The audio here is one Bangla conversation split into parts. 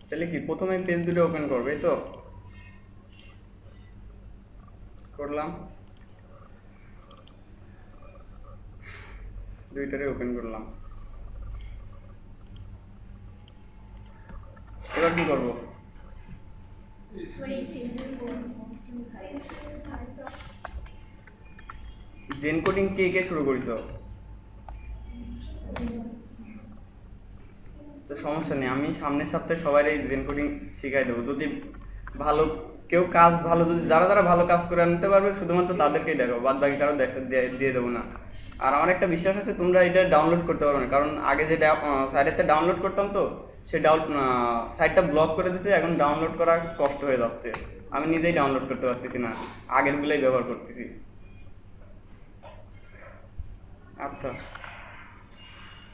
তাহলে কি প্রথমে পেজ দুটো ওপেন করবে, তো করলাম, দুইটারে ওপেন করলাম। এবার কি করব? জেন কোডিং কে কে শুরু করেছো? তো সমস্যা নেই, আমি সামনের সপ্তাহে সবাই এই জেন কোডিং শিখাই দেবো। যদি ভালো কেউ কাজ ভালো, যদি যারা যারা ভালো কাজ করে আনতে পারবে শুধুমাত্র তাদেরকেই দেখাবো, বাদ বাকি কারো দিয়ে দেবো না। আর আমার একটা বিশ্বাস আছে তোমরা এটা ডাউনলোড করতে পারবে না, কারণ আগে যে সাইটেতে ডাউনলোড করতাম তো সে সাইটটা ব্লক করে দিচ্ছে, এখন ডাউনলোড করা কষ্ট হয়ে যাচ্ছে। আমি নিজেই ডাউনলোড করতে পারতেছি না, আগেরগুলোই ব্যবহার করতেছি। আচ্ছা,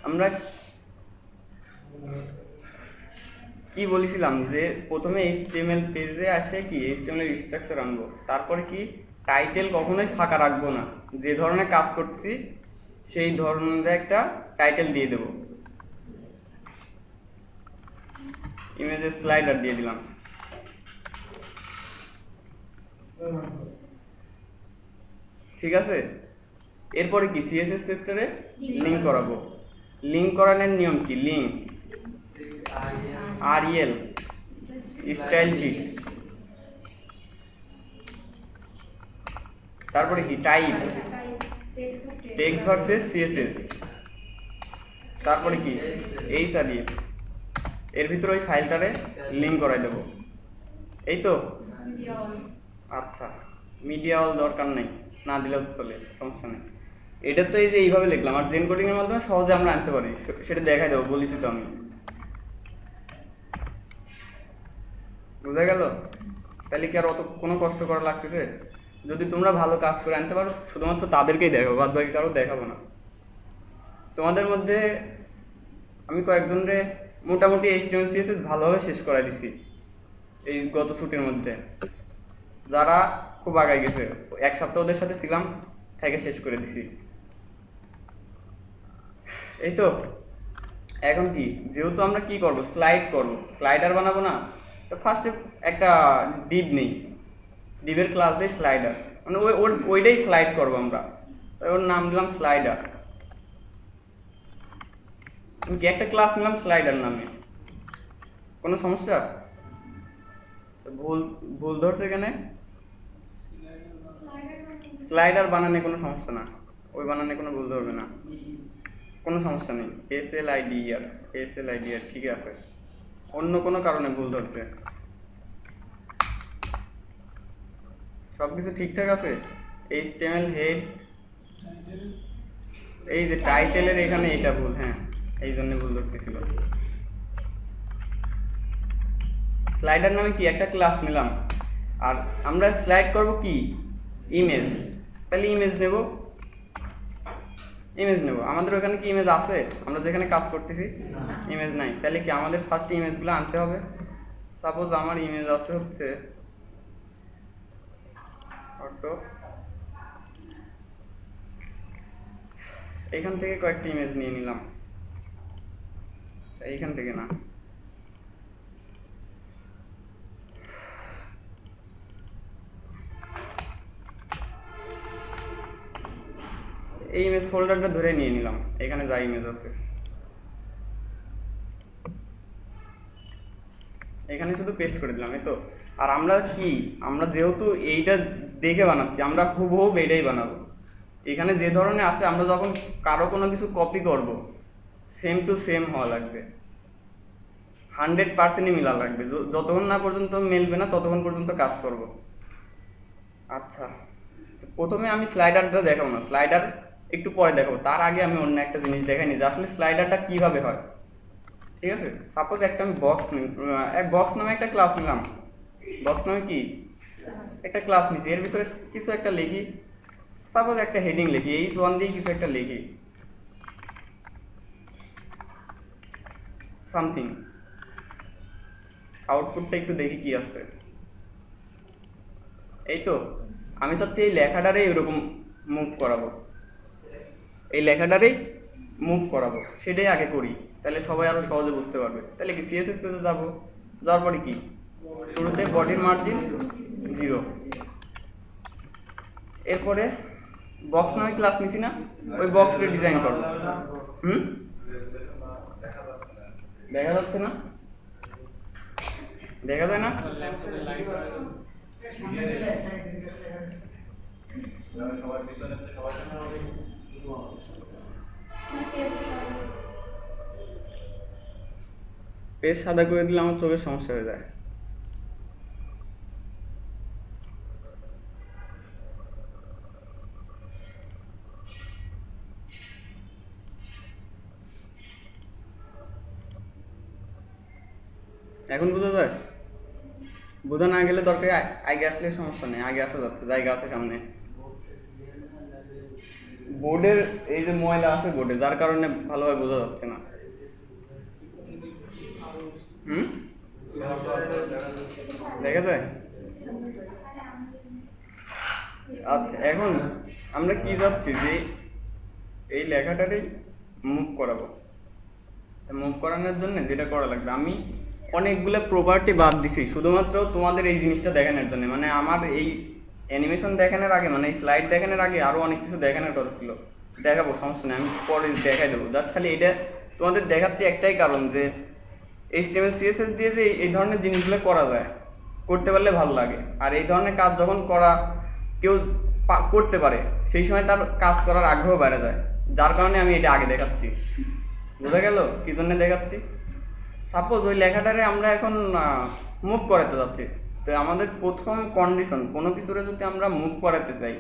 আমরা কি বলেছিলাম যে প্রথমে এইচটিএমএল পেজে আসে কি এইচটিএমএল এর স্ট্রাকচার আনবো, তারপরে কি টাইটেল কখনোই ফাঁকা রাখবো না, যে ধরনের কাজ করছি সেই ধরনের একটা টাইটেল দিয়ে দেব। ইমেজের স্লাইডার দিয়ে দিলাম, ঠিক আছে। এরপরে কি সিএসএস পেজটারে লিংক করাবো। লিংক করানোর নিয়ম কি? লিংক আরএল স্টাইল শিট, তারপরে কি টাইপ টেক্সট ভার্সেস সিএসএস, তারপরে কি এইচআরইএফ, এর ভিতরে ওই ফাইলটারে লিংক করাই দেবো, এই তো। আচ্ছা, মিডিয়া অল দরকার নেই, না দিলেও চলে, সমস্যা নেই। এটা তো এই যে এইভাবে লিখলাম, আর জেন কোডিং এর মাধ্যমে সহজে আমরা আনতে পারি, সেটা দেখাই দেবো, বলেছি তো আমি। বুঝা গেল? তাহলে কি আর অত কোনো কষ্ট করা লাগতেছে? যদি তোমরা ভালো কাজ করে আনতে পারো শুধুমাত্র তাদেরকেই দেখাবো, বাদ বাকি কারো দেখাবো না। তোমাদের মধ্যে আমি কয়েকজনরে মোটামুটি এইচটিএমএল সিএসএস ভালোভাবে শেষ করাই দিছি এই গত ছুটির মধ্যে, যারা খুব আগায় গেছে। এক সপ্তাহ ওদের সাথে ছিলাম, থেকে শেষ করে দিছি, এই তো। এখন কি, যেহেতু আমরা কি করব, স্লাইড করব, স্লাইডার বানাবো না, তো ফার্স্টে একটা ডিভ নেই, ডিভের ক্লাস দেই স্লাইডার, মানে ওইটাই স্লাইড করবো আমরা, তাই ওর নাম দিলাম স্লাইডার। কি একটা ক্লাস নিলাম স্লাইডার নামে, কোনো সমস্যা? ভুল ভুল ধরছে এখানে, স্লাইডার বানানে কোনো সমস্যা না, ওই বানানে কোনো ভুল ধরবে না, কোনো সমস্যা নেই। এস এল আই ডি আর ঠিক আছে, অন্য কোনো কারণে ভুল ধরছে, সব কিছু ঠিকঠাক আছে। এইচটিএমএল হেড, এই যে টাইটেলের এখানে এটা ভুল, হ্যাঁ এই জন্য ভুল ধরতেছিল। স্লাইডার নামে কি একটা ক্লাস নিলাম, আর আমরা স্লাইড করব কি ইমেজ, তাহলে ইমেজ নেব, আমাদের ওখানে কি ইমেজ আছে? আমরা যেখানে কাজ করতেছি ইমেজ নাই, তাহলে কি আমাদের ফার্স্ট ইমেজগুলো আনতে হবে। সাপোজ আমার ইমেজ আছে হচ্ছে অটো, এখান থেকে কয়েকটা ইমেজ নিয়ে নিলাম, এইখান থেকে না, এই ইমেজ ফোল্ডারটা ধরে নিয়ে নিলাম, এখানে যা ইমেজ আছে এখানে শুধু পেস্ট করে দিলাম, এই তো। আর আমরা কি, আমরা যেহেতু এইটা দেখে বানাচ্ছি, আমরা হুবহু এইটাই বানাবো। এখানে যে ধরনের আছে, আমরা যখন কারো কোনো কিছু কপি করব সেম টু সেম হওয়া লাগবে, 100%ই মিলা লাগবে, যতক্ষণ না পর্যন্ত মিলবে না ততক্ষণ পর্যন্ত কাজ করব। আচ্ছা, প্রথমে আমি স্লাইডারটা দেখাবো না, স্লাইডার একটু পরে দেখাবো, তার আগে আমি অন্য একটা জিনিস দেখাই নি যে আসলে স্লাইডারটা কিভাবে হয়, ঠিক আছে। সাপোজ একটা আমি বক্স নামে একটা ক্লাস নিলাম, বক্স নামে কি একটা ক্লাস নিছি, এর ভিতরে কিছু একটা লিখি, সাপোজ একটা হেডিং লিখি, H1 দিয়ে কিছু একটা লিখি, সামথিং, আউটপুটটা একটু দেখি কি আসছে। এই তো, আমি চাচ্ছি এই লেখাটারে এরকম মুভ করাবো, সেটাই আগে করি, তাহলে সবাই আরো সহজে বুঝতে পারবে। তাহলে কি সিএসএস পেজে যাবো, যাওয়ার পরে কি শুরুতে বডির মার্জিন 0। এরপরে বক্স নামে ক্লাস নিছি না, ওই বক্সটা ডিজাইন করব। দেখা যাচ্ছে না? দেখা যায় না? পেজ সাদা করে দিলে আমার চোখের সমস্যা হয়ে যায়। এখন বোঝা যায়? বোঝা না গেলে দরকার আগে আসলে সমস্যা নেই, আগে আসা যাচ্ছে, জায়গা আছে সামনে। বোর্ডের এই যে ময়লা আছে বোর্ডে, যার কারণে ভালোভাবে বোঝা যাচ্ছে না। দেখা যায়? আচ্ছা, এখন আমরা কি যাচ্ছি যে এই লেখাটারই মুভ করাবো। মুভ করানোর জন্য যেটা করা লাগবে, আমি অনেকগুলো প্রপার্টি বাদ দিছি শুধুমাত্র তোমাদের এই জিনিসটা দেখানোর জন্য। মানে আমার এই অ্যানিমেশন দেখানোর আগে, মানে এই স্লাইড দেখানোর আগে আরও অনেক কিছু দেখানোর কথা ছিল, দেখাবো, সমস্যা নেই, আমি পরে দেখাই দেবো। জাস্ট খালি এটা তোমাদের দেখাচ্ছি একটাই কারণ, যে HTML CSS দিয়ে যে এই ধরনের জিনিসগুলো করা যায়, করতে পারলে ভালো লাগে। আর এই ধরনের কাজ যখন কেউ করতে পারে, সেই সময় তার কাজ করার আগ্রহ বেড়ে যায়, যার কারণে আমি এটা আগে দেখাচ্ছি। বোঝা গেল কি জন্য দেখাচ্ছি? সাপোজ ওই লেখাটারে আমরা এখন মুভ করাতে যাচ্ছি, তো আমাদের প্রথম কন্ডিশন, কোনো কিছুরে যদি আমরা মুভ করাতে চাই,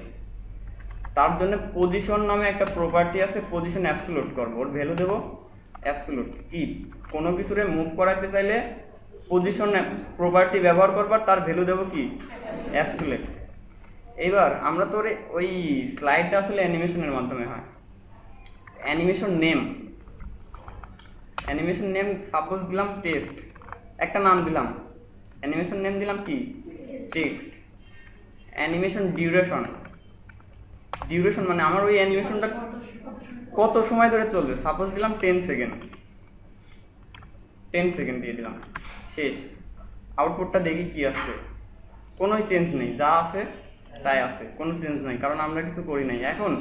তার জন্য পজিশন নামে একটা প্রপার্টি আছে, পজিশন অ্যাবসলিউট করবো, ওর ভ্যালু দেবো অ্যাবসলিউট। কি কোনো কিছুরে মুভ করাতে চাইলে পজিশন প্রপার্টি ব্যবহার করবার, তার ভ্যালু দেবো কি অ্যাবসলিউট। এইবার আমরা তো ওই স্লাইডটা আসলে অ্যানিমেশনের মাধ্যমে হয়। অ্যানিমেশন নেম সাপোজ দিলাম টেক্সট, একটা নাম দিলাম, অ্যানিমেশন নেম দিলাম কি টেক্সট। অ্যানিমেশন ডিউরেশন মানে আমার ওই অ্যানিমেশনটা কত সময় ধরে চলবে, সাপোজ দিলাম 10 সেকেন্ড দিয়ে দিলাম, শেষ। আউটপুটটা দেখি কি আসছে, কোনো চেঞ্জ নেই, যা আছে তাই আছে, কোনো চেঞ্জ নাই, কারণ আমরা কিছু করি নাই। এখন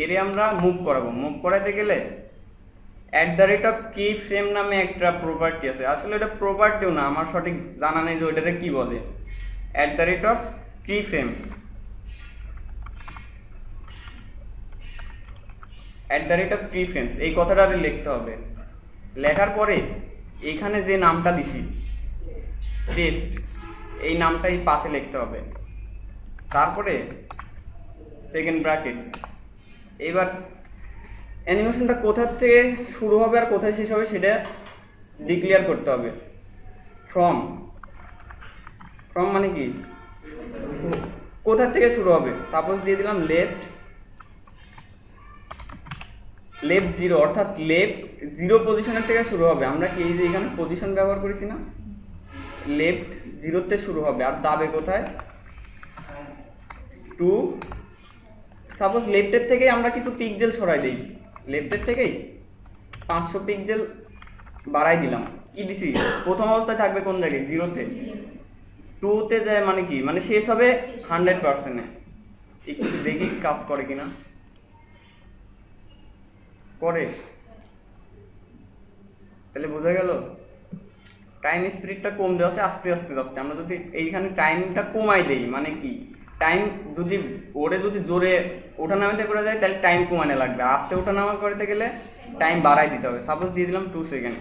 এরে আমরা মুভ করাবো। মুভ করাতে গেলে @keyframe নামে একটা প্রপার্টি আছে, আসলে এটা প্রপার্টিও না, আমার সঠিক জানা নেই যে ওইটারে কি বলে। @keyframe এই কথাটা লিখতে হবে। লেখার পরে এইখানে যে নামটা দিছি টেক্সট, এই নামটা এই পাশে লিখতে হবে, তারপরে সেকেন্ড ব্র্যাকেট। এবার অ্যানিমেশনটা কোথা থেকে শুরু হবে আর কোথায় শেষ হবে সেটা ডিক্লেয়ার করতে হবে। ফ্রম মানে কি, কোথা থেকে শুরু হবে। সাপোজ দিয়ে দিলাম লেফট 0, অর্থাৎ লেফট 0 পজিশনের থেকে শুরু হবে। আমরা কি এই যে এখানে পজিশন ব্যবহার করেছি না, লেফট 0-তে শুরু হবে আর যাবে কোথায়, টু। সাপোজ লেফটের থেকেই আমরা কিছু পিক্সেল সরাই দিই, লেফটের থেকেই 500 পিক্সেল বাড়াই দিলাম। কি দিছি, প্রথম অবস্থায় থাকবে কোন জায়গায়, 0-তে। 2-তে যায় মানে কি, মানে শেষ হবে 100%-এ। একটু দেখি কাজ করে কিনা, করে, তাহলে বোঝা গেল টাইম স্পিডটা কম দেওয়া আছে, আস্তে আস্তে যাচ্ছে। আমরা যদি এইখানে টাইমটা কমাই দেই, মানে কি টাইম যদি জোরে ওঠানামাতে করে যায় তাহলে টাইম কমানো লাগবে, আস্তে ওঠানামা করতে গেলে টাইম বাড়াই দিতে হবে। সাপোজ দিয়ে দিলাম 2 সেকেন্ড।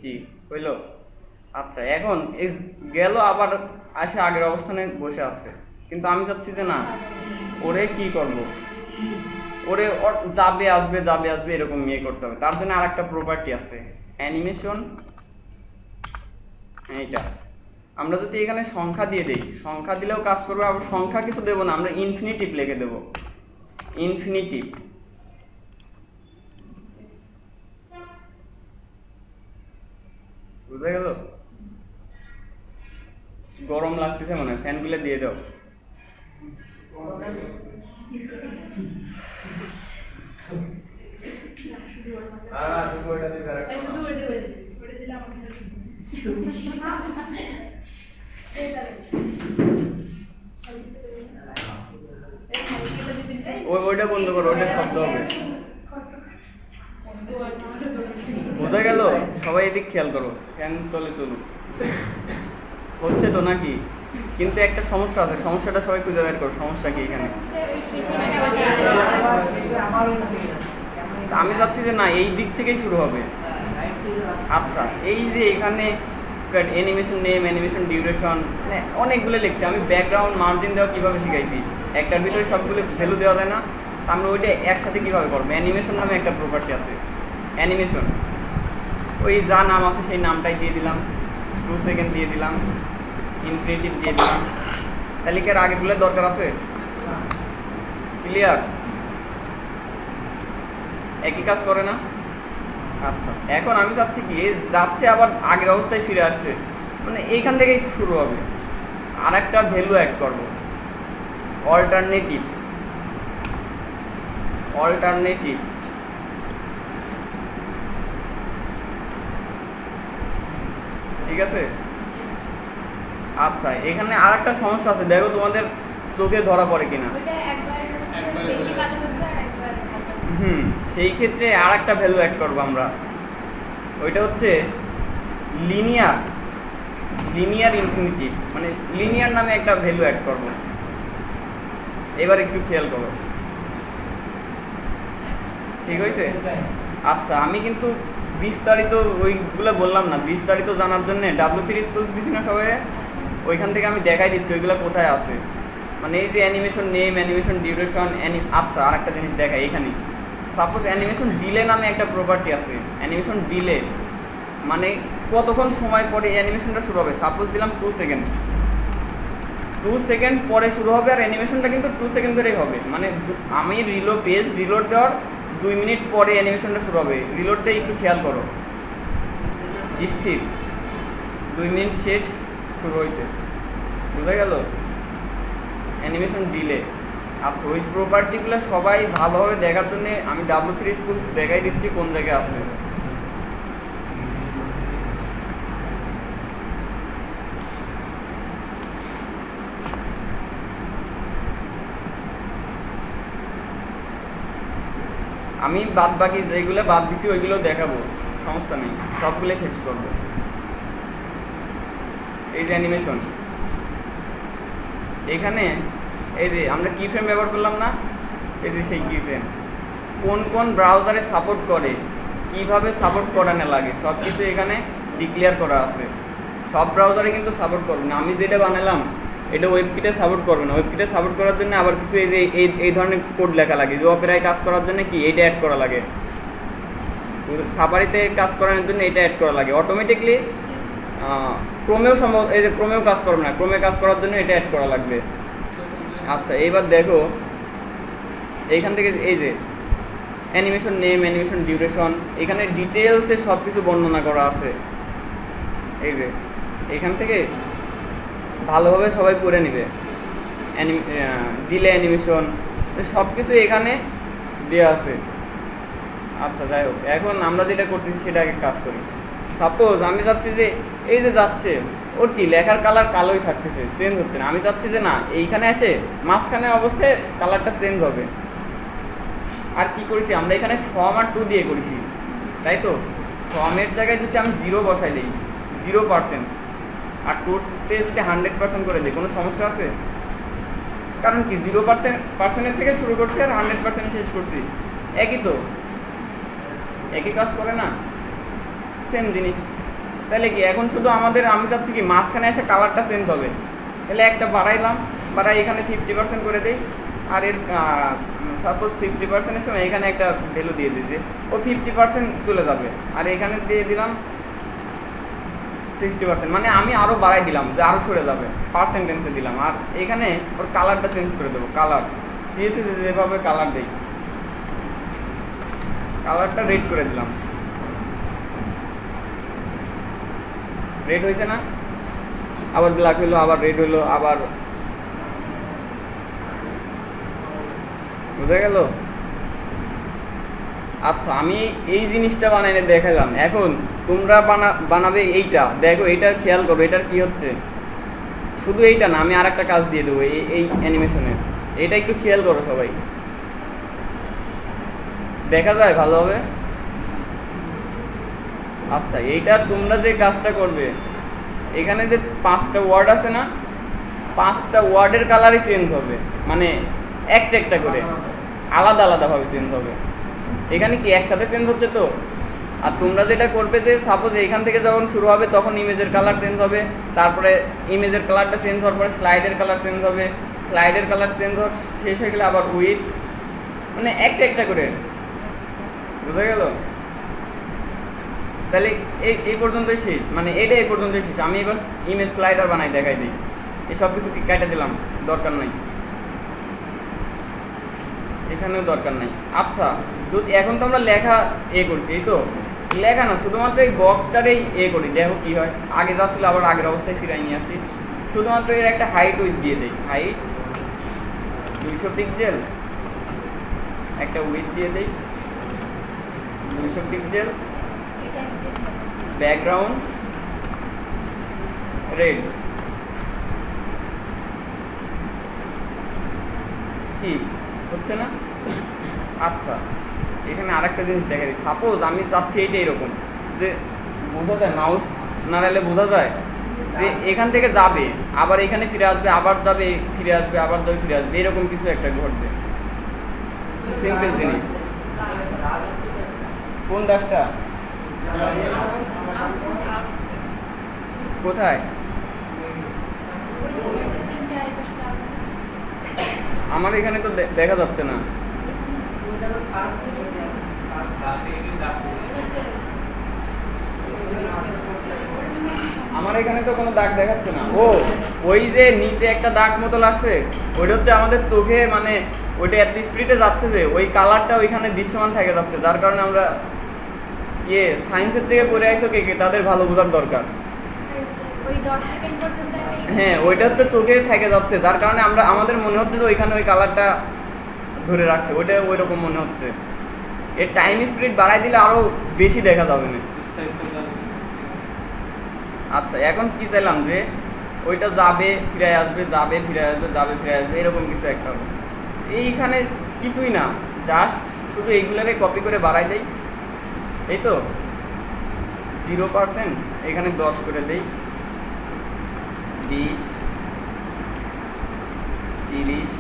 কি হইলো? আচ্ছা, এখন গেল, আবার আসে আগের অবস্থানে বসে আছে, কিন্তু আমি চাচ্ছি যে না, ওরে কি করব, ওরে যাবে আসবে এরকম করতে হবে। তার জন্য আর একটা প্রপার্টি আছে অ্যানিমেশন। এইটা আমরা যদি এখানে সংখ্যা দিয়ে দেই, সংখ্যা দিলেও কাজ করবে, আবার সংখ্যা কিছু দেবো না, আমরা ইনফিনিটিভ লিখে দেবো, ইনফিনিটিভ। বুঝা গেল? গরম লাগতেছে মনে হয়, ফ্যানগুলো দিয়ে দাও। শুধু ওইটা দিয়ে direct শুধু করো। ওইটা হয়ে যাবে। ওইটা দিলে আমাকে এটা ওইটা বন্ধ করো, ওইটা শব্দ হবে। বোঝা গেল? সবাই এদিক খেয়াল করো, ফ্যান চলে চলুক। হচ্ছে তো নাকি? কিন্তু একটা সমস্যা আছে, সমস্যাটা সবাই খুঁজে বের করো। সমস্যা কি এখানে? আমি চাচ্ছি যে না, এই দিক থেকেই শুরু হবে। আচ্ছা, এই যে এখানে অ্যানিমেশন নেম, অ্যানিমেশন ডিউরেশন, মানে অনেকগুলো লিখছি। আমি ব্যাকগ্রাউন্ড মার্জিন দেওয়া কীভাবে শিখাইছি, একটার ভিতরে সবগুলো ভ্যালু দেওয়া যায় না? আমরা ওইটা একসাথে কীভাবে করবো? অ্যানিমেশন নামে একটা প্রপার্টি আছে, অ্যানিমেশন। ওই যা নাম আছে সেই নামটাই দিয়ে দিলাম, 2 সেকেন্ড দিয়ে দিলাম, ইনফিনিটিভ দিয়ে দিলাম। তাহলে কি আর আগেগুলো দরকার আছে? ক্লিয়ার? একই কাজ করে না? আচ্ছা, এখন আমি চাচ্ছি কি, যাচ্ছে আবার আগের অবস্থায় ফিরে আসছে, মানে এইখান থেকেই শুরু হবে। আর একটা ভ্যালু অ্যাড করবো, অল্টারনেটিভ। অল্টারনেটিভ ঠিক আছে। আচ্ছা, এখানে আর একটা সমস্যা আছে, দেখো তোমাদের চোখে ধরা পড়ে কিনা। সেই ক্ষেত্রে আর একটা ভ্যালু অ্যাড করবো আমরা, ওইটা হচ্ছে লিনিয়ার। লিনিয়ার ইনফিনিটিভ, মানে লিনিয়ার নামে একটা ভ্যালু অ্যাড করবো। এবার একটু খেয়াল করো, ঠিক হয়েছে? আচ্ছা, আমি কিন্তু বিস্তারিত ওইগুলো বললাম না, বিস্তারিত জানার জন্য W3 স্কুল দিচ্ছি না সবাই, ওইখান থেকে আমি দেখাই দিচ্ছি ওইগুলো কোথায় আছে। মানে এই যে অ্যানিমেশন নেম, অ্যানিমেশন ডিউরেশন, আচ্ছা আর একটা জিনিস দেখাই এখানে। সাপোজ অ্যানিমেশন ডিলে নামে একটা প্রপার্টি আছে। অ্যানিমেশন ডিলে মানে কতক্ষণ সময় পরে অ্যানিমেশনটা শুরু হবে। সাপোজ দিলাম 2 সেকেন্ড, 2 সেকেন্ড পরে শুরু হবে, আর অ্যানিমেশনটা কিন্তু 2 সেকেন্ড ধরেই হবে। মানে আমি পেজ রিলোড দেওয়ার 2 মিনিট পরে অ্যানিমেশনটা শুরু হবে। রিলোড দিয়ে একটু খেয়াল করো, স্থির 2 মিনিট শেষ, শুরু হয়েছে। বুঝা গেল? Animation delay. আচ্ছা, ওই প্রপার্টিগুলো সবাই ভালোভাবে দেখার জন্য আমি W3 স্কুল দেখাই দিচ্ছি কোন জায়গায় আছে। আমি বাদ বাকি যেগুলো বাদ দিছি ওইগুলো দেখাবো, সমস্যা নেই, সবগুলো শেষ করবো। এই যে অ্যানিমেশন, এখানে এই যে আমরা কি ফ্রেম ব্যবহার করলাম না, এই যে সেই কি ফ্রেম কোন কোন ব্রাউজারে সাপোর্ট করে, কিভাবে সাপোর্ট করানো লাগে, সব কিছু এখানে ডিক্লেয়ার করা আছে। সব ব্রাউজারে কিন্তু সাপোর্ট করবে না। আমি যেটা বানালাম এটা ওয়েবকিটে সাপোর্ট করবে না। ওয়েবকিটে সাপোর্ট করার জন্য আবার কিছু এই যে এই ধরনের কোড লেখা লাগে। যে অপেরায় কাজ করার জন্য কি এইটা অ্যাড করা লাগে, সাফারিতে কাজ করানোর জন্য এটা অ্যাড করা লাগে অটোমেটিকলি। ক্রোমেও সম্ভব, এই যে ক্রোমেও কাজ করবে না, ক্রোমে কাজ করার জন্য এটা অ্যাড করা লাগবে। আচ্ছা, এইবার দেখো এইখান থেকে এই যে অ্যানিমেশন নেম, অ্যানিমেশন ডিউরেশন, এখানে ডিটেলসে সব কিছু বর্ণনা করা আছে। এই যে এখান থেকে ভালোভাবে সবাই পড়ে নেবে। ডিলে অ্যানিমেশন সব কিছু এখানে দেওয়া আছে। আচ্ছা, যাই হোক, এখন আমরা যেটা করতেছি সেটা আগে কাজ করি। সাপোজ আমি চাচ্ছি যে এই যে যাচ্ছে ওর কি লেখার কালার কালোই থাকতেছে, চেঞ্জ হচ্ছে না। আমি চাচ্ছি যে না, এইখানে এসে মাঝখানে অবস্থায় কালারটা চেঞ্জ হবে। আর কি করেছি আমরা এখানে ফর্ম আর 2 দিয়ে করেছি, তাই তো? ফর্মের জায়গায় যদি আমি 0 বসাই দিই, 0%, আর 2তে যদি 100% করে দিই, কোনো সমস্যা আছে? কারণ কি 0% থেকে শুরু করছি আর 100% শেষ করছি, একই তো, একই কাজ করে না? সেম জিনিস। তাহলে কি এখন শুধু আমাদের, আমি চাচ্ছি কি মাঝখানে এসে কালারটা চেঞ্জ হবে। তাহলে একটা বাড়াইলাম, বাড়াই এখানে 50% করে দিই, আর এর সাপোজ 50%-এর সময় এখানে একটা ভ্যালু দিয়ে দিই যে ও 50% চলে যাবে, আর এখানে দিয়ে দিলাম 60%, মানে আমি আরও বাড়াই দিলাম যে আরও সরে যাবে, পার্সেন্টেন্সে দিলাম। আর এখানে ওর কালারটা চেঞ্জ করে দেবো, কালার সিএসএস যেভাবে কালার দেই, কালারটা রেড করে দিলাম। রেড হয়েছে না? আবার ব্ল্যাক হলো, আবার রেড হলো, আবার, বোঝা গেল? আচ্ছা আমি এই জিনিসটা বানাইলে দেখালাম, এখন তোমরা বানাবে এইটা, দেখো এটা খেয়াল করো এটার কি হচ্ছে। শুধু এইটা না, আমি আর একটা কাজ দিয়ে দেবো এই অ্যানিমেশনের, এটা একটু খেয়াল করো সবাই, দেখা যায় ভালোভাবে। আচ্ছা এইটা তোমরা যে কাজটা করবে, এখানে যে 5টা ওয়ার্ড আছে না, 5টা ওয়ার্ডের কালারই চেঞ্জ হবে, মানে একটা একটা করে আলাদা আলাদাভাবে চেঞ্জ হবে। এখানে কি একসাথে চেঞ্জ হচ্ছে তো। আর তোমরা যেটা করবে যে সাপোজ এখান থেকে যখন শুরু হবে তখন ইমেজের কালার চেঞ্জ হবে, তারপরে ইমেজের কালারটা চেঞ্জ হওয়ার পরে স্লাইডের কালার চেঞ্জ হবে, স্লাইডের কালার চেঞ্জ হওয়ার শেষ হয়ে গেলে আবার উইথ, মানে একটা একটা করে, বুঝা গেল? তাহলে এই পর্যন্তই শেষ, মানে এটা এই পর্যন্তই শেষ। আমি এবার ইমেজ স্লাইডার বানাই দেখাই দিই, এই সব কিছু কেটে দিলাম, দরকার নাই, এখানেও দরকার নাই। আচ্ছা যদি এখন তো আমরা লেখা করছি, এই তো লেখা না, শুধুমাত্র এই বক্সটারেই করি, দেখো কি হয়। আগে যা ছিল আবার আগের অবস্থায় ফিরাই নিয়ে আসি, শুধুমাত্র এর একটা হাইট উইথ দিয়ে দিই, হাইট 200 পিক্সেল, একটা উইথ দিয়ে দিই 200 পিক্সেল, ব্যাকগ্রাউন্ড রেড, কি হচ্ছে না? আচ্ছা এখানে আরেকটা জিনিস দেখা দিই, সাপোজ আমি চাচ্ছি এইটা এরকম যে বোঝা যায়, মাউস নাড়ালে বোঝা যায় যে এখান থেকে যাবে আবার এখানে ফিরে আসবে, আবার যাবে ফিরে আসবে, আবার যাবে ফিরে আসবে, এরকম কিছু একটা ঘটবে। সিম্পল জিনিস। কোন দাগটা কোথায়? আমার এখানে তো দেখা যাচ্ছে না। আমার এখানে তো কোনো দাগ দেখাচ্ছে না। ও ওই যে নিচে একটা দাগ মতো লাগছে, ওইটা হচ্ছে আমাদের চোখে, মানে ওইটা এত স্পিডে যাচ্ছে যে ওই কালারটা ওইখানে দৃশ্যমান থেকে যাচ্ছে, যার কারণে আমরা সায়েন্সের থেকে পড়ে আসো কে তাদের ভালো বোঝার দরকার। হ্যাঁ ওইটা হচ্ছে চোখে থেকে যাচ্ছে, যার কারণে আমরা আমাদের মনে হচ্ছে যে ওইখানে ওই কালারটা ধরে রাখছে, ওইটা ওই রকম মনে হচ্ছে। এর টাইম স্পিড বাড়াই দিলে আরো বেশি দেখা যাবে না। আচ্ছা এখন কি চাইলাম যে ওইটা যাবে ফিরে আসবে, যাবে ফিরে আসবে, যাবে ফিরে আসবে, এরকম কিছু একটা হবে। এইখানে কিছুই না, জাস্ট শুধু এইগুলোরে কপি করে বাড়াই দেই, এই তো 0%, এখানে 10 করে দেই, 20, 30,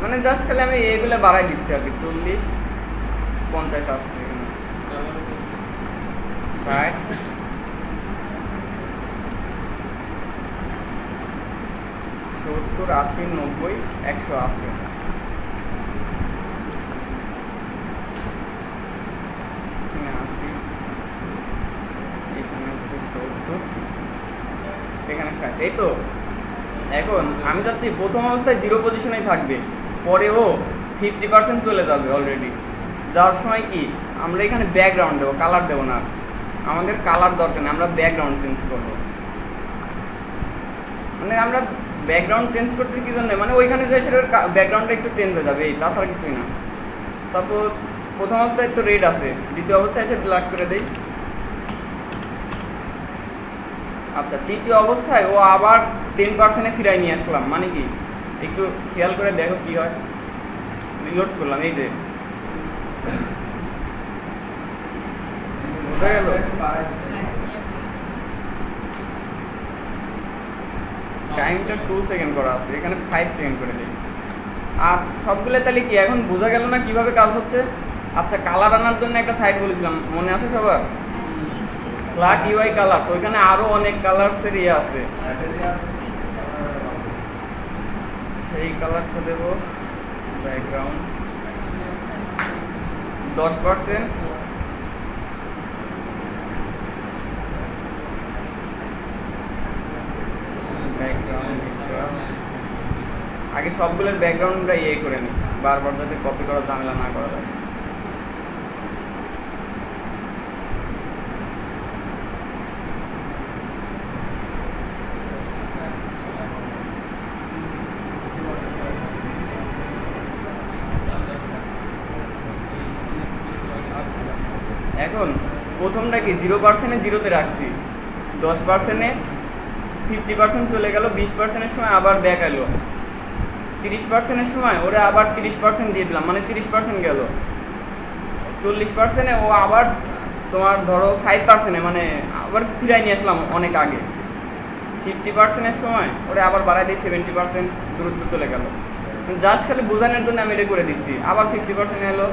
মানে জাস্ট খালি আমি এগুলো বাড়াই দিচ্ছি আর কি, 40, 50 আসছে এখানে, 60, 70, 80, 90, 180, এখানে 80, এখানে হচ্ছে 70, এখানে 60, এই তো। এখন আমি চাচ্ছি প্রথম অবস্থায় 0 পজিশনেই থাকবে, পরেও 50% চলে যাবে অলরেডি। যাওয়ার সময় কি আমরা এখানে ব্যাকগ্রাউন্ড দেবো, কালার দেবো না, আমাদের কালার দরকার নেই, আমরা ব্যাকগ্রাউন্ড চেঞ্জ করবো। মানে আমরা ব্যাকগ্রাউন্ড চেঞ্জ করতে কি জন্য, মানে ওইখানে যে সেটার ব্যাকগ্রাউন্ডটা একটু চেঞ্জ হয়ে যাবে, এই তাছাড়া কিছুই না। সাপোজ প্রথম অবস্থায় তো রেড আছে, দ্বিতীয় অবস্থায় এসে ব্ল্যাক করে দেই। আচ্ছা তৃতীয় অবস্থায় ও আবার 10%-এ ফিরাই নিয়ে আসলাম, মানে কি একটু খেয়াল করে দেখো কি হয়। রিলোড করলাম, এই যে বোঝা গেল? টাইমটা 2 সেকেন্ড করা আছে, এখানে 5 সেকেন্ড করে দিই। আর সবগুলো তাহলে কি এখন বোঝা গেল না কিভাবে কাজ হচ্ছে? আচ্ছা কালার আনার জন্য একটা সাইট বলেছিলাম, মনে আছে সবার? ফ্ল্যাট ইউআই কালার্স, ওইখানে আরো অনেক কালার্সের আছে, সেই কালারটা দেবো। ব্যাকগ্রাউন্ড 10%, ব্যাকগ্রাউন্ড আগে সবগুলোর ব্যাকগ্রাউন্ডটা করে নিই, বারবার যাতে কপি করার ঝামেলা না করা যায়। এখন প্রথমটা কি 0%-এ জিরোতে রাখছি, 10%-এ 50% চলে গেল, 20%-এর সময় আবার ব্যাক এলো, 30%-এর সময় ওরা আবার 30% দিয়ে দিলাম, মানে 30% গেল, 40%-এ ও আবার তোমার ধরো 5%-এ মানে আবার ফিরাই নিয়ে আসলাম অনেক আগে, 50%-এর সময় ওরা আবার বাড়াই দিয়ে 70% দূরত্ব চলে গেল। জাস্ট খালি বোঝানোর জন্য আমি এটা করে দিচ্ছি। আবার 50% এলো,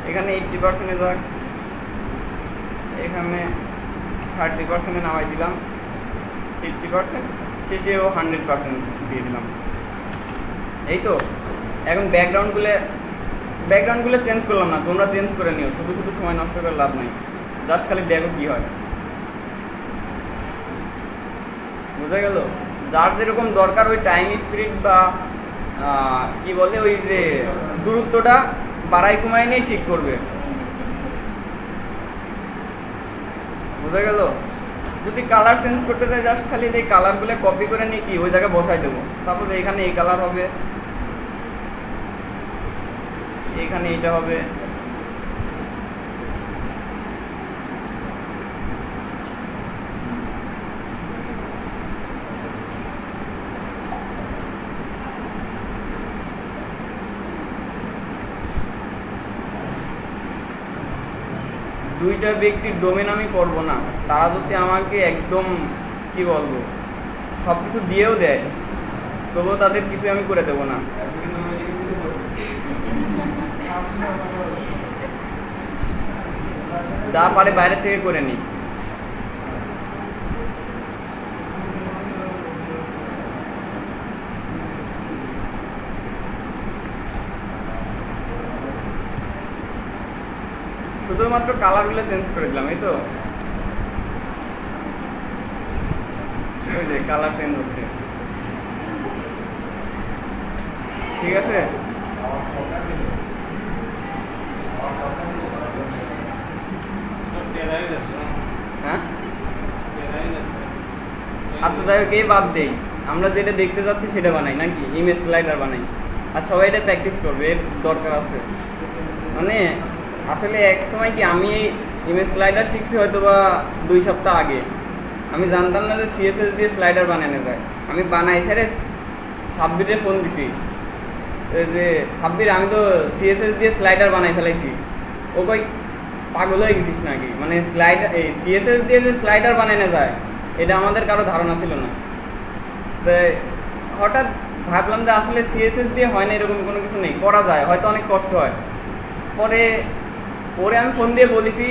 এখানে 80%-এ যাক, এখানে 30%-এ নামাই দিলাম, 50%, শেষেও 100% দিয়ে দিলাম। এই তো এখন ব্যাকগ্রাউন্ডগুলো চেঞ্জ করলাম না, তোমরা চেঞ্জ করে নিও, শুধু শুধু সময় নষ্ট করে লাভ নেই, জাস্ট খালি দেখো কী হয়। বোঝা গেল? যার যেরকম দরকার ওই টাইম স্পিড বা কি বলে ওই যে দূরত্বটা বাড়াই কমাই নিয়ে ঠিক করবে। বোঝা গেল? যদি কালার চেঞ্জ করতে চাই জাস্ট খালি এই কালারগুলো কপি করে নিয়ে কি ওই জায়গায় বসাই দেবো। সাপোজ এখানে এই কালার হবে, এখানে এটা হবে, দুইটা ব্যক্তির ডোমেন আমি করবো না, তারা যদি আমাকে একদম কি বলবো সব কিছু দিয়েও দেয় তবুও তাদের কিছু আমি করে দেবো না। যা পারে বাইরে থেকে করে নিই। শুধুমাত্র কালারগুলো চেঞ্জ করে দিলাম, এই তো ওই যে কালার চেঞ্জ হচ্ছে, ঠিক আছে। হ্যাঁ আচ্ছা যাই হোক, এই বাদ দেই, আমরা যেটা দেখতে যাচ্ছি সেটা বানাই নাকি ইমেজ স্লাইডার বানাই, আর সবাই এটা প্র্যাকটিস করবে, এর দরকার আছে। মানে আসলে এক সময় কি আমি ইমেজ স্লাইডার শিখছি হয়তো বা 2 সপ্তাহ আগে, আমি জানতাম না যে সিএসএস দিয়ে স্লাইডার বানানো যায়। আমি বানাই সেরে সাব্বিরে ফোন দিছি যে সাব্বির আমি তো সিএসএস দিয়ে স্লাইডার বানাই ফেলাইছি। ও কই পাগল হয়ে গেছিস নাকি, মানে স্লাইডার এই সিএসএস দিয়ে যে স্লাইডার বানানো যায় এটা আমাদের কারো ধারণা ছিল না। তো হঠাৎ ভাবলাম যে আসলে সিএসএস দিয়ে হয় না, এরকম কোনো কিছু নেই, করা যায়, হয়তো অনেক কষ্ট হয়। পরে ওরে আমি ফোন দিয়ে বলেছি,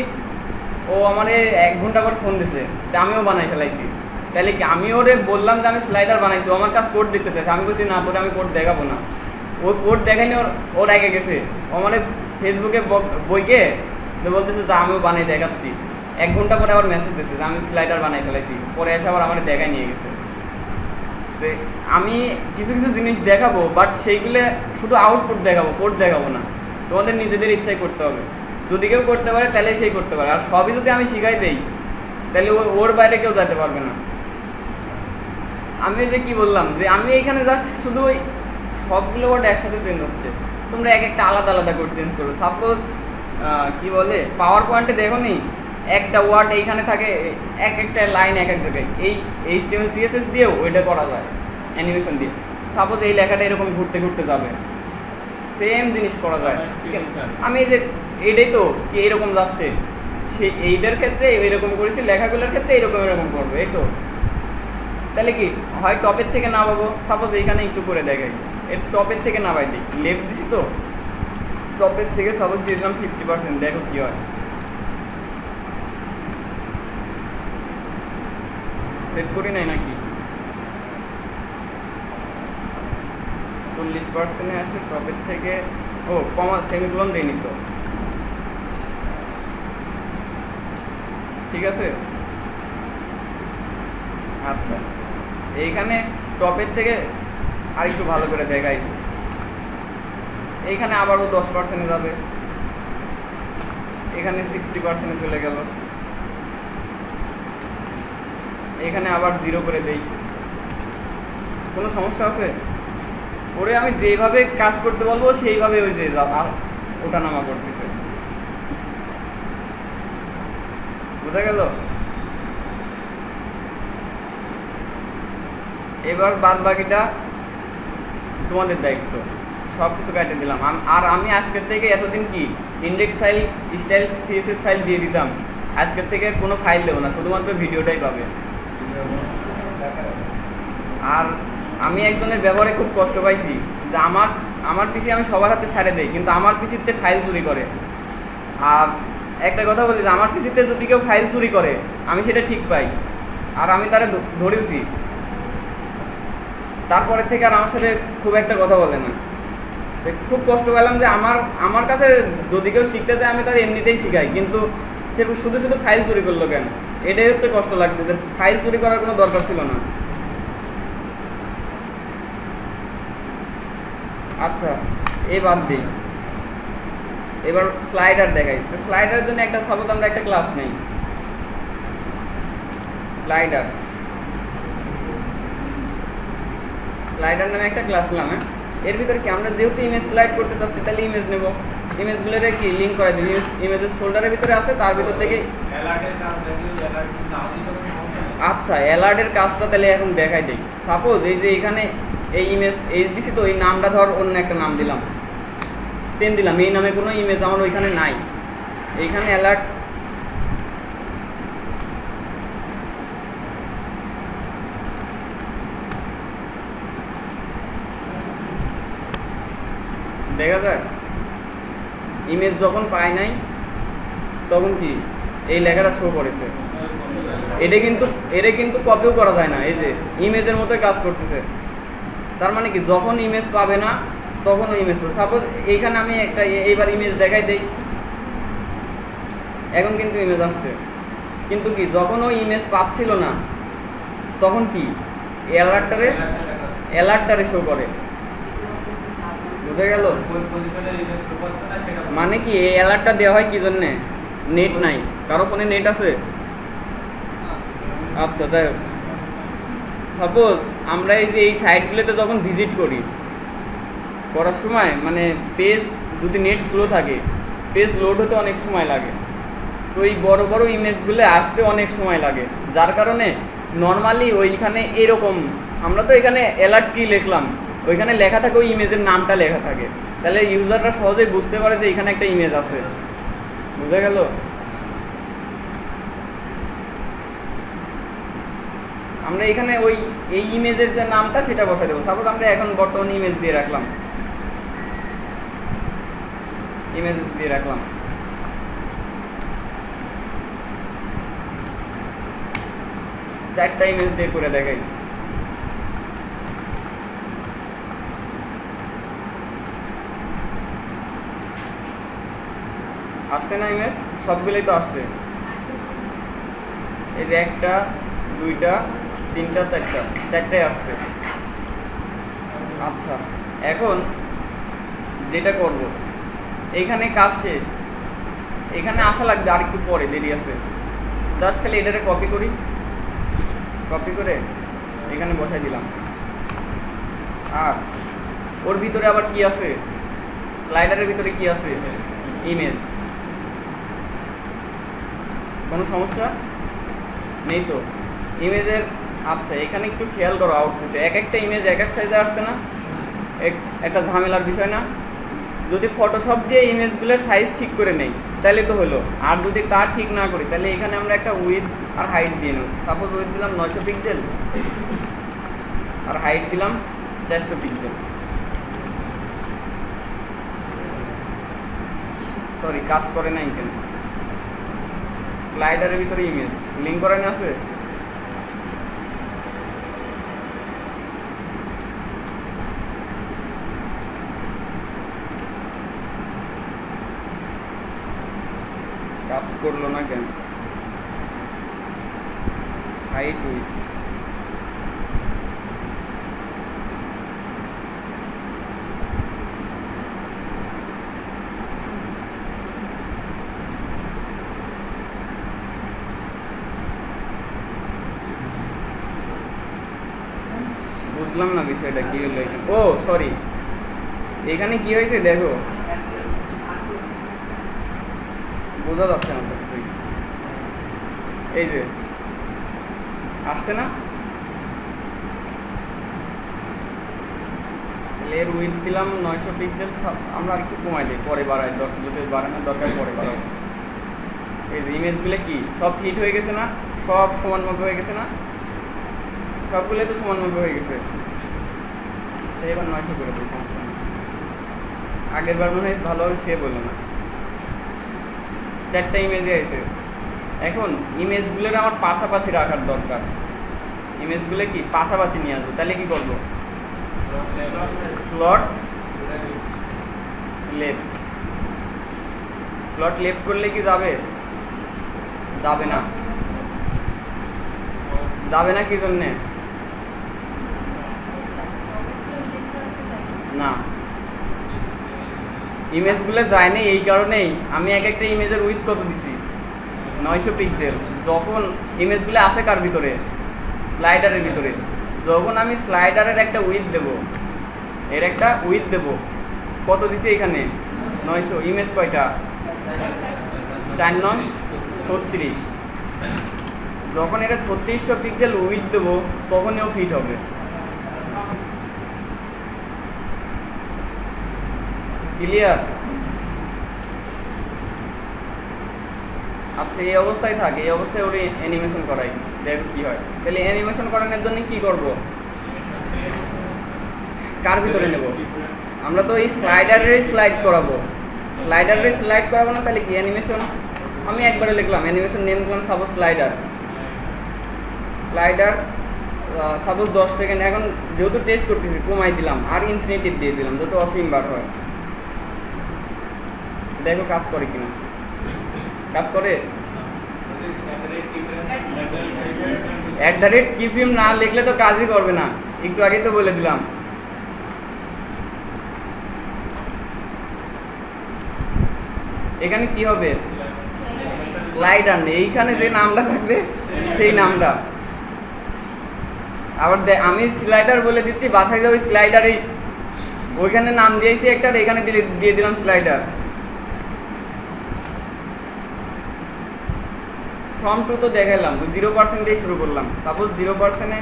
ও আমার 1 ঘন্টা পর ফোন দিছে যে আমিও বানাই ফেলাইছি। তাহলে কি আমি ওরে বললাম যে আমি স্লাইডার বানাইছি, ও আমার কাছে কোড দেখতে চাইছে, আমি বলছি না তোরে আমি কোড দেখাবো না। ও কোড দেখায়নি, ওর আগে গেছে, ও মানে ফেসবুকে বইকে বলতেছে যে আমিও বানাই দেখাচ্ছি। 1 ঘন্টা পরে আবার মেসেজ দিচ্ছে যে আমি স্লাইডার বানাই ফেলাইছি, পরে এসে আবার আমার দেখাই নিয়ে গেছে। তো আমি কিছু কিছু জিনিস দেখাবো, বাট সেইগুলো শুধু আউটপুট দেখাবো, কোড দেখাবো না। তোমাদের নিজেদের ইচ্ছাই করতে হবে, যদি কেউ করতে পারে তাহলে সেই করতে পারে, আর সবই যদি আমি শিখাই দেই তাহলে ওর বাইরে কেউ যেতে পারবে না। আমি যে কি বললাম যে আমি এখানে জাস্ট শুধু ওই সবগুলো ওয়ার্ড একসাথে চেঞ্জ হচ্ছে, তোমরা এক একটা আলাদা আলাদা করে চেঞ্জ করো। সাপোজ কি বলে পাওয়ার পয়েন্টে দেখো নি একটা ওয়ার্ড এইখানে থাকে, এক একটা লাইন এক এক জায়গায়, এই HTML CSS দিয়েও ওইটা করা যায় অ্যানিমেশন দিয়ে। সাপোজ এই লেখাটা এরকম ঘুরতে ঘুরতে যাবে, সেম জিনিস করা যায়। আমি এই যে এইটাই তো কি এইরকম যাচ্ছে, সে এইটার ক্ষেত্রে এইরকম করেছি, লেখাগুলোর ক্ষেত্রে এরকম করবো, এই তো। তাহলে কি হয় টপের থেকে নামাবো, সাপোজ এইখানে একটু করে দেখাই, এর টপের থেকে নামাই দিই, লেফট দিছি তো টপের থেকে সাপোজ দিয়ে দিলাম 50%, দেখো কি হয়। সেট করি নাই নাকি 40%-এ আসে টপের থেকে, ও কমা সেমিকোলন দেয়নি তো, ঠিক আছে। আচ্ছা এইখানে টপের থেকে আর একটু ভালো করে দেখাই, এইখানে আবারও 10%-এ যাবে, এখানে 60%-এ চলে গেল, এখানে আবার 0 করে দেই। কোনো সমস্যা আছে? ওরে আমি যেভাবে কাজ করতে বলবো সেইভাবে ওই যে ওঠা নামা করতেছে। বুঝা গেল? এবার বাদ বাকিটা তোমাদের দায়িত্ব। সব কিছু কাটে দিলাম। আর আমি আজকের থেকে এতদিন কি index file, style, CSS file দিয়ে দিতাম। আজকের থেকে কোনো ফাইল দেবো না, শুধুমাত্র ভিডিওটাই পাবে। আর আমি একজনের ব্যবহারে খুব কষ্ট পাইছি যে আমার পিসি আমি সবার হাতে ছেড়ে দেই, কিন্তু আমার পিসিতে ফাইল চুরি করে। আর একটা কথা বলি যে আমার পিসিতে যদি কেউ ফাইল চুরি করে আমি সেটা ঠিক পাই, আর আমি তারে ধরেওছি। তারপরে থেকে আর আমার সাথে খুব একটা কথা বলে না। খুব কষ্ট পেলাম যে আমার কাছে যদি কেউ শিখতে চায় আমি তার এমনিতেই শিখাই, কিন্তু সে শুধু শুধু ফাইল চুরি করলো কেন, এটাই হচ্ছে কষ্ট লাগছে যে ফাইল চুরি করার কোনো দরকার ছিল না। আচ্ছা, এই বাদ দিই। এবার স্লাইডার দেখাই। তো স্লাইডারের জন্য একটা সাপোজ আমরা একটা ক্লাস নেই, স্লাইডার নামে একটা ক্লাস নিলাম। হ্যাঁ, এর ভিতরে কি আমরা যেহেতু ইমেজ স্লাইড করতে চাচ্ছি তাহলে ইমেজ নেব। ইমেজগুলোরে কি লিঙ্ক করে দিই, ইমেজেস ফোল্ডারের ভিতরে আছে, তার ভিতর থেকে। আচ্ছা, অ্যালার্টের কাজটা তাহলে এখন দেখাই দিই। সাপোজ এই যে এখানে এই ইমেজ এই দিছি, তো এই নামটা ধর অন্য একটা নাম দিলাম, পেন দিলাম, এই নামে কোনো ইমেজ আমার ওইখানে নাই। এইখানে অ্যালার্ট দেখা যায়। ইমেজ যখন পাই নাই তখন কি এই লেখাটা শো করেছে। এটা কিন্তু কপিও করা যায় না, এই যে ইমেজের মতোই কাজ করতেছে। তার মানে কি যখন ইমেজ পাবে না তখন ওই ইমেজ পাবে। সাপোজ এইখানে আমি একটা এইবার ইমেজ দেখাই দেই, এখন কিন্তু ইমেজ আসছে, কিন্তু কি যখন ওই ইমেজ পাচ্ছিল না তখন কি অ্যালার্টটারে শো করে। বুঝে গেল? মানে কি এই অ্যালার্টটা দেওয়া হয় কি জন্যে? নেট নাই, কারো ফোনে নেট আছে? আচ্ছা, যাই হোক, সাপোজ আমরা এই যে এই সাইটগুলোতে যখন ভিজিট করার সময় মানে পেজ যদি নেট স্লো থাকে, পেজ লোড হতে অনেক সময় লাগে। তো এই বড় বড় ইমেজগুলো আসতে অনেক সময় লাগে, যার কারণে নর্মালি ওইখানে এরকম আমরা তো এখানে অ্যালার্ট কি লিখলাম, ওইখানে লেখা থাকে ওই ইমেজের নামটা লেখা থাকে, তাহলে ইউজাররা সহজেই বুঝতে পারে যে এখানে একটা ইমেজ আছে। বুঝে গেল? আমরা এখানে ওই এই ইমেজের যে নামটা সেটা বসাই দেবো। সাপোজ আমরা এখন বর্তমানে ইমেজ দিয়ে রাখলাম, চারটা ইমেজ দিয়ে করে দেখাই। আসছে না ইমেজ? সবগুলোই তো আসছে। এই যে একটা, দুইটা, তিনটা, চারটাই আসছে। আচ্ছা, এখন যেটা করব, এইখানে কাজ শেষ, এখানে আসা লাগবে আর একটু পরে, দেরি আছে। জাস্ট খালি এটারে কপি করে এখানে বসাই দিলাম। আর ওর ভিতরে আবার কি আছে? স্লাইডারের ভিতরে কি আছে? ইমেজ। কোনো সমস্যা নেই তো ইমেজের? আচ্ছা, এখানে একটু খেয়াল করো, আউটপুটে এক একটা ইমেজ এক এক সাইজে আসছে না? একটা ঝামেলার বিষয় না? যদি ফটোশপ দিয়ে ইমেজগুলোর সাইজ ঠিক করে নেই তাহলে তো হলো, আর যদি তা ঠিক না করি তাহলে এখানে আমরা একটা উইথ আর হাইট দিয়ে নেব। সাপোজ উইথ দিলাম 900 পিক্সেল আর হাইট দিলাম 400 পিক্সেল। সরি, কাজ করে না এখানে। স্লাইডারের ভিতরে ইমেজ লিঙ্ক করা না আছে? কাজ করলো না কেন? হাইট উইথ, বুঝলাম না বিষয়টা কি হলো এখানে। ও সরি, এখানে কি হয়েছে দেখো, বোঝা যাচ্ছে না তো কিছুই। এই যে আসছে না, তাহলে এর উইথ দিলাম 900 পিক্সেল। আমরা আর একটু কমাই দিই, পরে বাড়াই, যদি বাড়ানোর দরকার পরে বাড়াবো। এই যে ইমেজগুলো কি সব ফিট হয়ে গেছে না, সব সমান মতো হয়ে গেছে না, সবগুলোই তো সমান মতো হয়ে গেছে। সে এবার 900 করে দিই, সমস্যা নেই। আগের বার মনে হয় ভালোভাবে সেভ হলো না, 4টা ইমেজে আছে। এখন ইমেজগুলোর আমার পাশাপাশি রাখার দরকার, ইমেজগুলো কি পাশাপাশি নিয়ে আসবো। তাহলে কি করবো, প্লট লেফট, প্লট লেফট করলে কি যাবে, যাবে না, যাবে না কি জন্যে না, ইমেজগুলো যায় না। এই কারণেই আমি এক একটা ইমেজের উইথ কত দিছি, 900 পিক্সেল। যখন ইমেজগুলো আছে কার ভিতরে, স্লাইডারের ভিতরে, যখন আমি স্লাইডারের একটা উইথ দেব, এর একটা উইথ দেব, কত দিছি এখানে 900। ইমেজ কয়টা, 4 9 36। যখন এটা 3600 পিক্সেল উইথ দেবো তখন এও ফিট হবে। ক্লিয়ার? আচ্ছা, এই অবস্থায় থাকে, এই অবস্থায় ওর অ্যানিমেশন করাই, দেখো কি হয়। তাহলে অ্যানিমেশন করানোর জন্য কি করব, কার ভিতরে নেব, আমরা তো এই স্লাইডারে স্লাইড করাবো, স্লাইডারে স্লাইড করাবো না। তাহলে কি অ্যানিমেশন, আমি একবারে লিখলাম অ্যানিমেশন নেম করলাম suppose slider, slider suppose 10 second. এখন যেহেতু টেস্ট করতেছি কমাই দিলাম, আর ইনফিনিটিভ দিয়ে দিলাম যাতে অসীম বার হয়। দেখো কাজ করে কিনা, কাজ করে। @keepim না লিখলে তো কাজই করবে না, একটু আগেই তো বলে দিলাম। এখানে কি হবে, স্লাইডার নেই, এইখানে যে নামটা থাকবে সেই নামটা। আবার আমি স্লাইডার বলে দিচ্ছি, বাসায় যাবে স্লাইডারই, ওইখানে নাম দিয়েছি একটা, এখানে দিয়ে দিলাম স্লাইডার। ফর্ম 2 তো দেখালাম, 0% দিয়ে শুরু করলাম। সাপোজ 0%-এ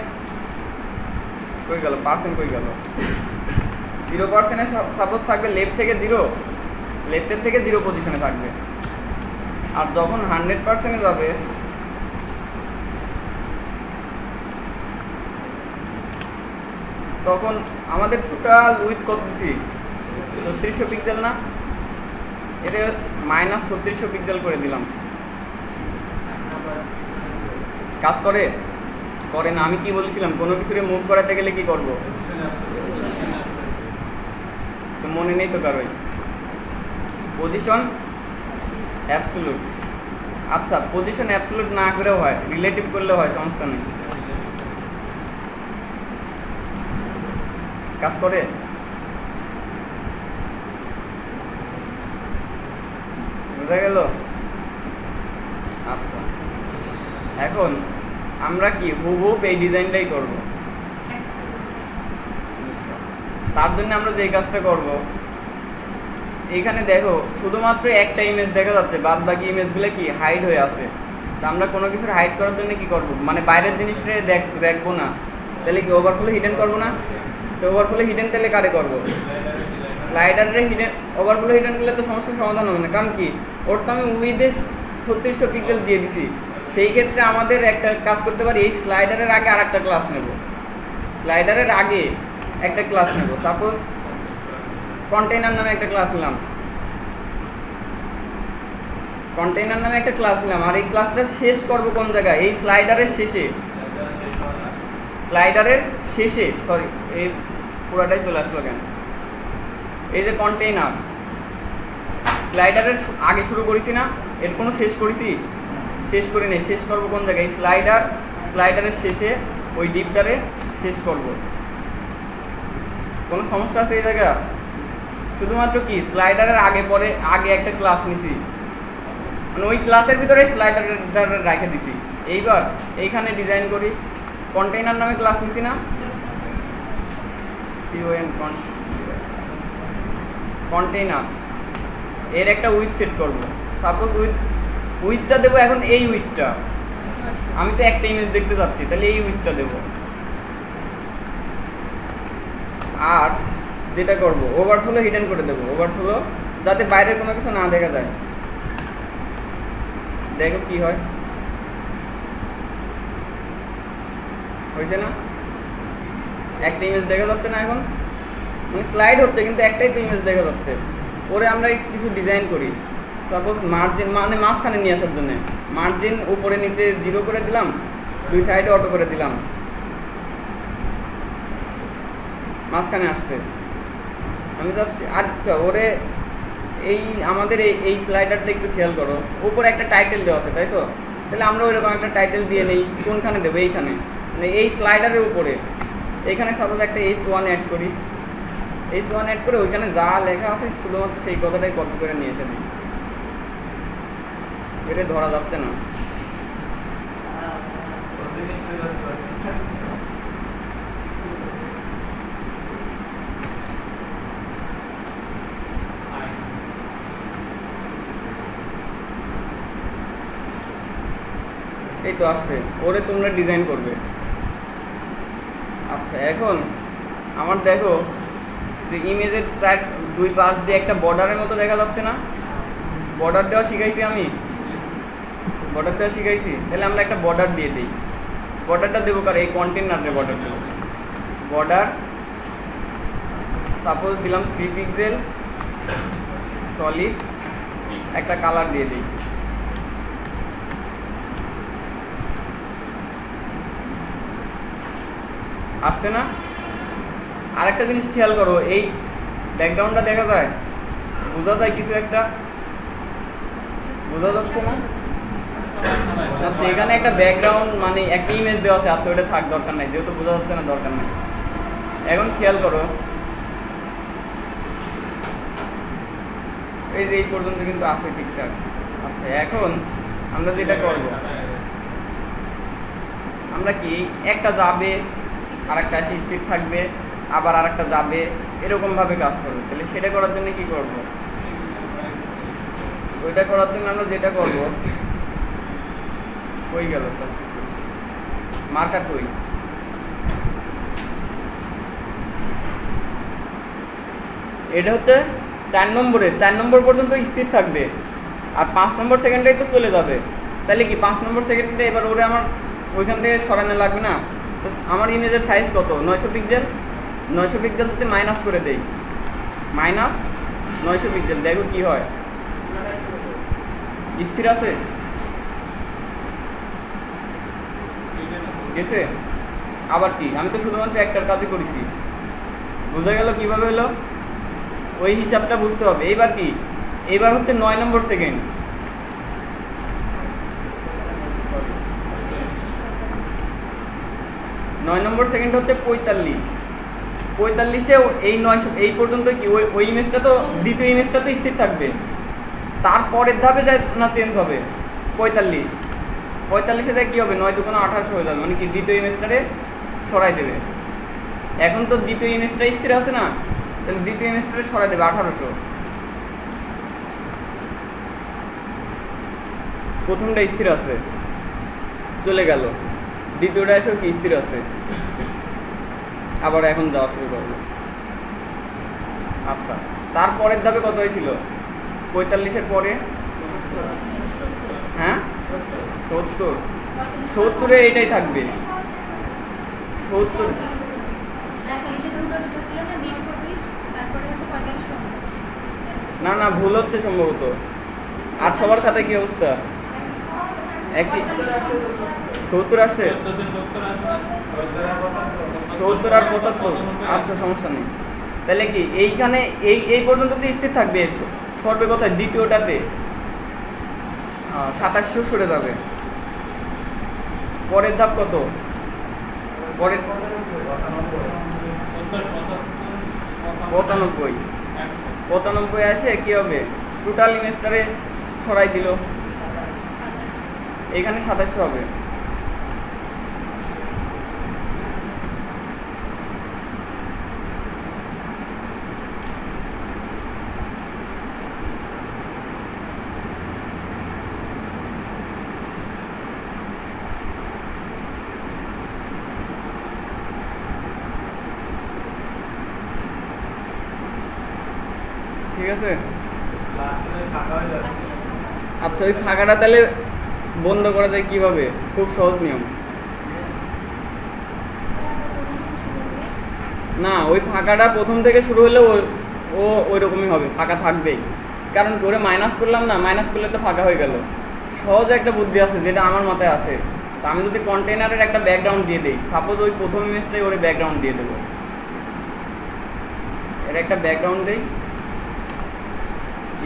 কই গেল, পার্সেন্ট কই গেল, 0%-এ সাপোজ থাকবে লেফট থেকে 0, লেফটের থেকে 0 পজিশনে থাকবে। আর যখন 100%-এ যাবে তখন আমাদের টোটাল উইথ কত দিচ্ছি, 3600 পিক্সেল না, এটা -3600 পিক্সেল করে দিলাম। কাজ করে, করে না। আমি কি বলেছিলাম, কোনো কিছুকে মুভ করাতে গেলে কি করব, তো মনে নেই তো কারোই, পজিশন অ্যাবসলিউট। আচ্ছা, পজিশন অ্যাবসলিউট না করেও হয়, রিলেটিভ করলেও হয়, সমস্যা নেই। কাজ করে, বোঝা গেল? আচ্ছা, এখন আমরা কি হুবহুব এই ডিজাইনটাই করব। তার জন্য আমরা যে কাজটা করব, এইখানে দেখো শুধুমাত্র একটা ইমেজ দেখা যাচ্ছে, বাদ বাকি ইমেজগুলো কি হাইড হয়ে আছে। তা আমরা কোনো কিছুর হাইড করার জন্য কি করব, মানে বাইরের জিনিসটা দেখবো না, তাহলে কি ওভারফ্লো হিডেন করবো না। তো ওভারফ্লো হিডেন তাহলে কারে করবো, স্লাইডারে হিডেন। ওভারফ্লো হিডেন করলে তো সমস্যার সমাধান হবে না, কারণ কি ওর তো আমি উইথে 3600 পিক্সেল দিয়ে দিছি। সেই ক্ষেত্রে আমাদের একটা কাজ করতে পারি, এই স্লাইডারের আগে আর একটা ক্লাস নেব, স্লাইডারের আগে একটা ক্লাস নেব। সাপোজ কন্টেইনার নামে একটা ক্লাস নিলাম, কন্টেইনার নামে একটা ক্লাস নিলাম। আর এই ক্লাসটা শেষ করব কোন জায়গায়, এই স্লাইডারের শেষে, স্লাইডারের শেষে, সরি এই পুরাটাই চলে আসলো কেন, এই যে কন্টেইনার, স্লাইডারের আগে শুরু করেছি না, এর কোনো শেষ করেছি, শেষ করি নেই। শেষ করব কোন জায়গায়, স্লাইডার, স্লাইডারের শেষে ওই ডিপটারে শেষ করব। কোনো সমস্যা আছে এই জায়গা? শুধুমাত্র কি স্লাইডারের আগে পরে আগে একটা ক্লাস নিছি, মানে ওই ক্লাসের ভিতরে স্লাইডার রেখে দিছি। এইবার এইখানে ডিজাইন করি, কন্টেইনার নামে ক্লাস নিছি না, কন্টেইনার, এর একটা উইথ সেট করব। সাপোজ উইথটা দেবো এখন এই উইথটা, আমি তো একটা ইমেজ দেখতে চাচ্ছি, তাহলে এই উইথটা দেবো। আর যেটা করব, ওভারফ্লো হিডেন করে দেবো, ওভারফ্লো যাতে বাইরের কোনো কিছু না দেখা যায়। দেখো কি হয়, হয়েছে না? একটা ইমেজ দেখা যাচ্ছে না এখন, মানে স্লাইড হচ্ছে কিন্তু একটাই তো ইমেজ দেখা যাচ্ছে। ওরে আমরা কিছু ডিজাইন করি, সাপোজ মার্জিন মানে মাঝখানে নিয়ে আসার জন্য মার্জিন উপরে নিচে 0 করে দিলাম, দুই সাইডে অটো করে দিলাম, মাঝখানে আসছে। আমি চাচ্ছি আচ্ছা ওরে এই আমাদের এই স্লাইডারটা একটু খেয়াল করো, উপরে একটা টাইটেল দেওয়া আছে তাই তো, তাহলে আমরা ওইরকম একটা টাইটেল দিয়ে নেই। কোনখানে দেবো? এইখানে, মানে এই স্লাইডারের উপরে এইখানে সাপোজ একটা H1 অ্যাড করি, H1 অ্যাড করে ওইখানে যা লেখা আছে শুধুমাত্র সেই কথাটাই কপি করে নিয়ে এসে দিই। এটা ধরা যাচ্ছে না। এই তো আসছে, ওরে তোমরা ডিজাইন করবে। আচ্ছা এখন আমার দেখো যে ইমেজের দুই পাশ দিয়ে একটা বর্ডারের মতো দেখা যাচ্ছে না? বর্ডার দেওয়া শিখাইছি আমি, বর্ডার দেওয়া শিখাইছি, তাহলে আমরা একটা বর্ডার দিয়ে দিই। বর্ডারটা দেবো কার? এই কন্টেনারে বর্ডার দেবো। বর্ডার সাপোজ দিলাম 3 পিক্সেল সলিড, একটা কালার দিয়ে দিই। আসছে না? আরেকটা জিনিস খেয়াল করো, এই ব্যাকগ্রাউন্ডটা দেখা যায়, বোঝা যায় কিছু একটা? বোঝা যাচ্ছে না? আচ্ছা এখানে একটা ব্যাকগ্রাউন্ড মানে একটা ইমেজ দেওয়া আছে, আচ্ছা ওটা থাক, দরকার নাই, যেহেতু বোঝা যাচ্ছে না দরকার নাই। এখন খেয়াল করো, এই যে এই পর্যন্ত কিন্তু আছে ঠিকঠাক। আচ্ছা এখন আমরা যেটা করব, আমরা কি একটা যাবে আর একটা আসে স্থির থাকবে, আবার আর একটা যাবে, এরকমভাবে কাজ করবে। তাহলে সেটা করার জন্য কি করব? ওইটা করার জন্য আমরা যেটা করব, কই গেল সব কিছু, মার্কার কই? এটা হচ্ছে 4 নম্বরে, 4 নম্বর পর্যন্ত স্থির থাকবে, আর 5 নম্বর সেকেন্ডটাই তো চলে যাবে। তাহলে কি 5 নম্বর সেকেন্ডে এবার ওরে আমার ওইখান থেকে সরানো লাগবে না? তো আমার ইমেজের সাইজ কত? 900 পিক্সেল। 900 পিক্সেল যদি মাইনাস করে দেই, মাইনাস 900 পিক্সেল, দেখো কি হয়, স্থির আছে? গেছে? আবার কি, আমি তো শুধুমাত্র একটার কাজই করেছি। বোঝা গেল কিভাবে হলো? ওই হিসাবটা বুঝতে হবে। এইবার কি, এইবার হচ্ছে 9 নম্বর সেকেন্ড, 9 নম্বর সেকেন্ড হচ্ছে 45। 45-এ এই 900 এই পর্যন্ত কি ওই ইমেজটা তো, দ্বিতীয় ইমেজটা তো স্থির থাকবে, তারপরের ধাপে যায় না চেঞ্জ হবে 45। 45-এ যায় কী হবে? 9 দুগুণ 1800 হয়ে যাবে, মানে কি দ্বিতীয় ইমেজটারে সরাই দেবে। এখন তো দ্বিতীয় ইমেজটা স্থির আছে না, তাহলে দ্বিতীয় ইমেজটারে সরাই দেবে 1800। প্রথমটা স্থির আছে, চলে গেল, দ্বিতীয়টা এসেও কি স্থির আছে, আবার এখন যাওয়া শুরু করবো। আচ্ছা তারপরের ধাপে কত হয়েছিল? 45-এর পরে, হ্যাঁ 70। 70-এ এইটাই থাকবে, 70। না না ভুল হচ্ছে সম্ভবত, আর সবার খাতায় কি অবস্থা? একই 70 আসছে, 70 আর 75। আচ্ছা সমস্যা নেই। তাহলে কি এইখানে এই পর্যন্ত তো স্থির থাকবে, সরবে কোথায়? দ্বিতীয়টাতে 2700 সরে যাবে। পরের ধাপ কত? পরের 95। 95 আসে কি হবে? টোটাল ইমেজটারে সরাই দিল, এখানে 2700 হবে। ঠিক আছে। লাস্টে ফাঁকা। আচ্ছা ওই ফাঁকাটা তাহলে বন্ধ করা যায় কিভাবে? খুব সহজ নিয়ম। না, ওই ফাঁকাটা প্রথম থেকে শুরু হলে ও ওই রকমই হবে, ফাঁকা থাকবেই। কারণ ওরে মাইনাস করলাম না, মাইনাস করলে তো ফাঁকা হয়ে গেল। সহজ একটা বুদ্ধি আছে যেটা আমার মাথায় আছে। তো আমি যদি কন্টেনারের একটা ব্যাকগ্রাউন্ড দিয়ে দিই, সাপোজ ওই প্রথম ইমেজটাই ওরে ব্যাকগ্রাউন্ড দিয়ে দেবো, এর একটা ব্যাকগ্রাউন্ড দিই,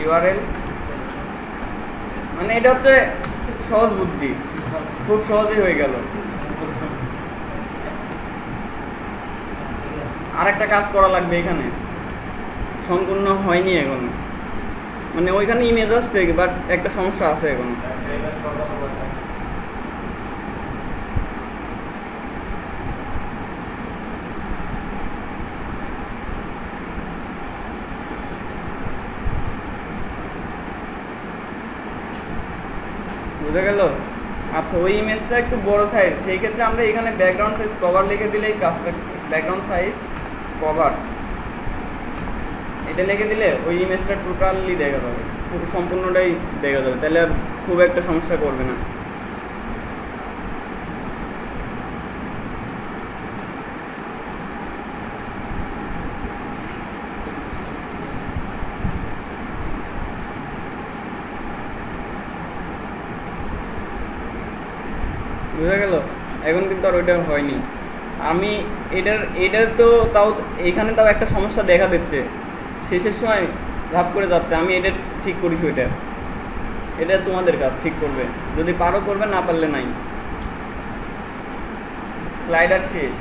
ইউআরএল, মানে এটা হচ্ছে সহজ বুদ্ধি, খুব সহজেই হয়ে গেল। আর একটা কাজ করা লাগবে এখানে, সম্পূর্ণ হয়নি এখন, মানে ওইখানে ইমেজ আসছে বাট একটা সমস্যা আছে এখন। বুঝা গেল? আচ্ছা ওই ইমেজটা একটু বড় সাইজ, সেই ক্ষেত্রে আমরা এখানে ব্যাকগ্রাউন্ড সাইজ কভার লিখে দিলেই কাজটা, ব্যাকগ্রাউন্ড সাইজ কভার এটা লিখে দিলে ওই ইমেজটা টোটালি দেখা যাবে, পুরো সম্পূর্ণটাই দেখা যাবে, তাহলে আর খুব একটা সমস্যা করবে না। বুঝা গেল? এখন কিন্তু আর ওইটা হয়নি। আমি এটার তো তাও এইখানে তাও একটা সমস্যা দেখা দিচ্ছে, শেষের সময় ধাপ করে যাচ্ছে। আমি এটা ঠিক করিস, ওইটা এটা তোমাদের কাজ, ঠিক করবে, যদি পারো করবে, না পারলে নাই। স্লাইডার শেষ।